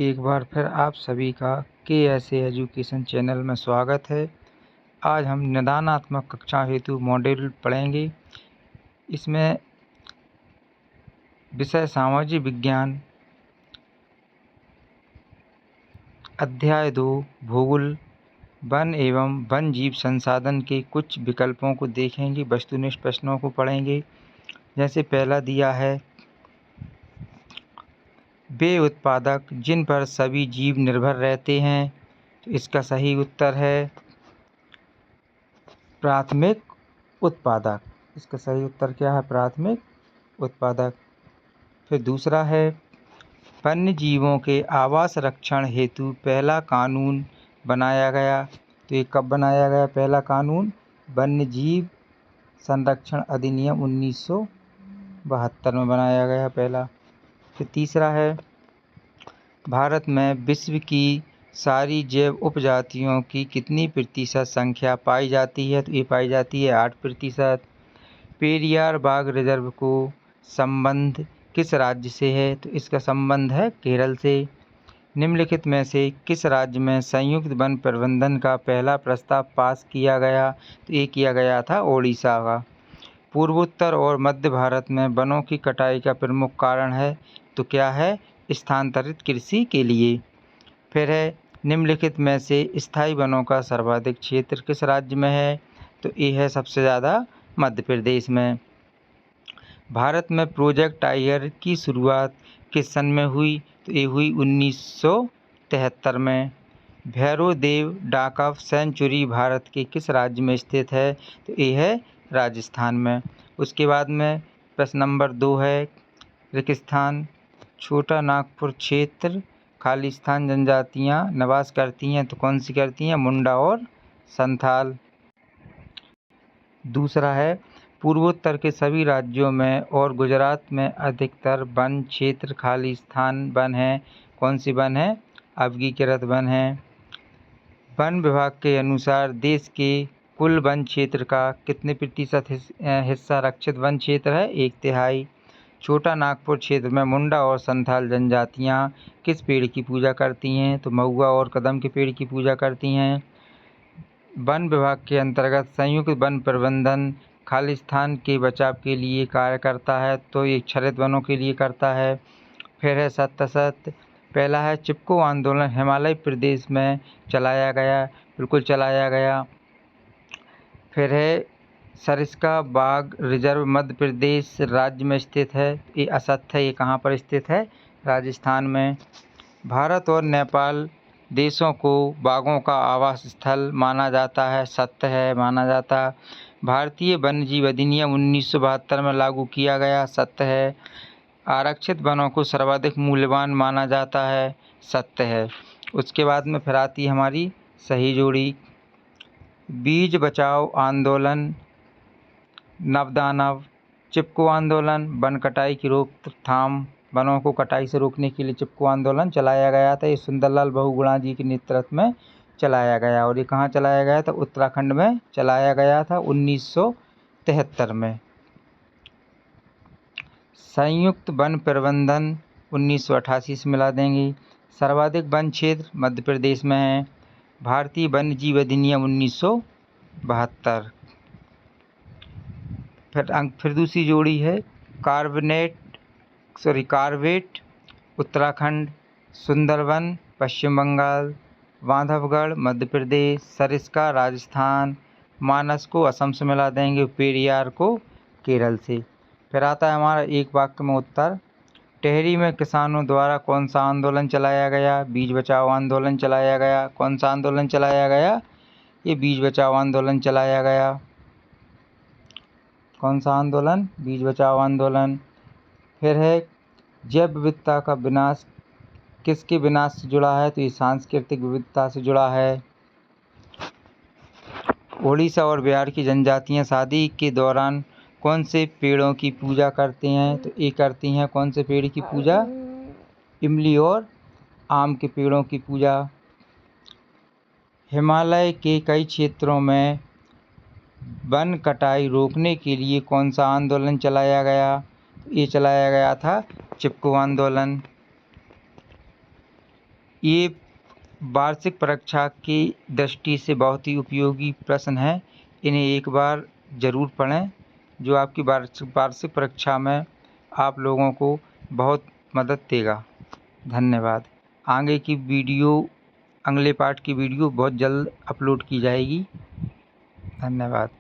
एक बार फिर आप सभी का KSA एजुकेशन चैनल में स्वागत है। आज हम निदानात्मक कक्षा हेतु मॉड्यूल पढ़ेंगे। इसमें विषय सामाजिक विज्ञान, अध्याय 2 भूगोल, वन एवं वन जीव संसाधन के कुछ विकल्पों को देखेंगे। वस्तुनिष्ठ प्रश्नों को पढ़ेंगे। जैसे पहला दिया है, वे उत्पादक जिन पर सभी जीव निर्भर रहते हैं, तो इसका सही उत्तर है प्राथमिक उत्पादक। इसका सही उत्तर क्या है? प्राथमिक उत्पादक। फिर दूसरा है, वन्य जीवों के आवास रक्षण हेतु पहला कानून बनाया गया। तो ये कब बनाया गया पहला कानून? वन्य जीव संरक्षण अधिनियम 1972 में बनाया गया पहला। फिर तीसरा है, भारत में विश्व की सारी जैव उपजातियों की कितनी प्रतिशत संख्या पाई जाती है? तो ये पाई जाती है 8%। पेरियार बाघ रिजर्व को संबंध किस राज्य से है? तो इसका संबंध है केरल से। निम्नलिखित में से किस राज्य में संयुक्त वन प्रबंधन का पहला प्रस्ताव पास किया गया? तो ये किया गया था ओडिशा का। पूर्वोत्तर और मध्य भारत में वनों की कटाई का प्रमुख कारण है, तो क्या है? स्थानांतरित कृषि के लिए। फिर है, निम्नलिखित में से स्थायी वनों का सर्वाधिक क्षेत्र किस राज्य में है? तो ये है सबसे ज़्यादा मध्य प्रदेश में। भारत में प्रोजेक्ट टाइगर की शुरुआत किस सन में हुई? तो ये हुई 1973 में। भैरव देव डाक ऑफ सेंचुरी भारत के किस राज्य में स्थित है? तो ये है राजस्थान में। उसके बाद में प्रश्न नंबर 2 है, रेगिस्तान छोटा नागपुर क्षेत्र खालिस्तान जनजातियां निवास करती हैं, तो कौन सी करती हैं? मुंडा और संथाल। दूसरा है, पूर्वोत्तर के सभी राज्यों में और गुजरात में अधिकतर वन क्षेत्र खालिस्तान वन है। कौन सी वन है? अवर्गीकृत वन है। वन विभाग के अनुसार देश के कुल वन क्षेत्र का कितने प्रतिशत हिस्सा रक्षित वन क्षेत्र है? 1/3। छोटा नागपुर क्षेत्र में मुंडा और संथाल जनजातियां किस पेड़ की पूजा करती हैं? तो महुआ और कदम के पेड़ की पूजा करती हैं। वन विभाग के अंतर्गत संयुक्त वन प्रबंधन खालिस्तान के बचाव के लिए कार्य करता है, तो ये क्षरित वनों के लिए करता है। फिर है सत्य। पहला है, चिपको आंदोलन हिमालय प्रदेश में चलाया गया। बिल्कुल चलाया गया। फिर है, सरिस्का बाघ रिजर्व मध्य प्रदेश राज्य में स्थित है। ये असत्य है। ये कहाँ पर स्थित है? राजस्थान में। भारत और नेपाल देशों को बाघों का आवास स्थल माना जाता है। सत्य है, माना जाता। भारतीय वन्यजीव अधिनियम 1972 में लागू किया गया। सत्य है। आरक्षित वनों को सर्वाधिक मूल्यवान माना जाता है। सत्य है। उसके बाद में फिर आती है हमारी सही जोड़ी। बीज बचाओ आंदोलन, नवदानव, चिपको आंदोलन, वन कटाई की रोकथाम, वनों को कटाई से रोकने के लिए चिपको आंदोलन चलाया गया था। ये सुंदरलाल बहुगुणा जी के नेतृत्व में चलाया गया। और ये कहाँ चलाया गया था? उत्तराखंड में चलाया गया था 1973 में। संयुक्त वन प्रबंधन 1988 से मिला देंगे। सर्वाधिक वन क्षेत्र मध्य प्रदेश में है। भारतीय वन्यजीव अधिनियम 1972। फिर दूसरी जोड़ी है, कार्बेट उत्तराखंड, सुंदरवन पश्चिम बंगाल, बांधवगढ़ मध्य प्रदेश, सरिस्का राजस्थान, मानस को असम से मिला देंगे, पेरियार को केरल से। फिर आता है हमारा एक वाक्य में उत्तर। टेहरी में किसानों द्वारा कौन सा आंदोलन चलाया गया? बीज बचाओ आंदोलन चलाया गया। कौन सा आंदोलन चलाया गया? ये बीज बचाओ आंदोलन चलाया गया। कौन सा आंदोलन? बीज बचाओ आंदोलन। फिर है, जैव विविधता का विनाश किसके विनाश से जुड़ा है? तो ये सांस्कृतिक विविधता से जुड़ा है। ओडिशा और बिहार की जनजातियां शादी के दौरान कौन से पेड़ों की पूजा करते हैं? तो ये करती हैं कौन से पेड़ की पूजा? इमली और आम के पेड़ों की पूजा। हिमालय के कई क्षेत्रों में वन कटाई रोकने के लिए कौन सा आंदोलन चलाया गया? ये चलाया गया था चिपको आंदोलन। ये वार्षिक परीक्षा की दृष्टि से बहुत ही उपयोगी प्रश्न हैं। इन्हें एक बार ज़रूर पढ़ें, जो आपकी वार्षिक परीक्षा में आप लोगों को बहुत मदद देगा। धन्यवाद। आगे की वीडियो, अगले पार्ट की वीडियो बहुत जल्द अपलोड की जाएगी। धन्यवाद।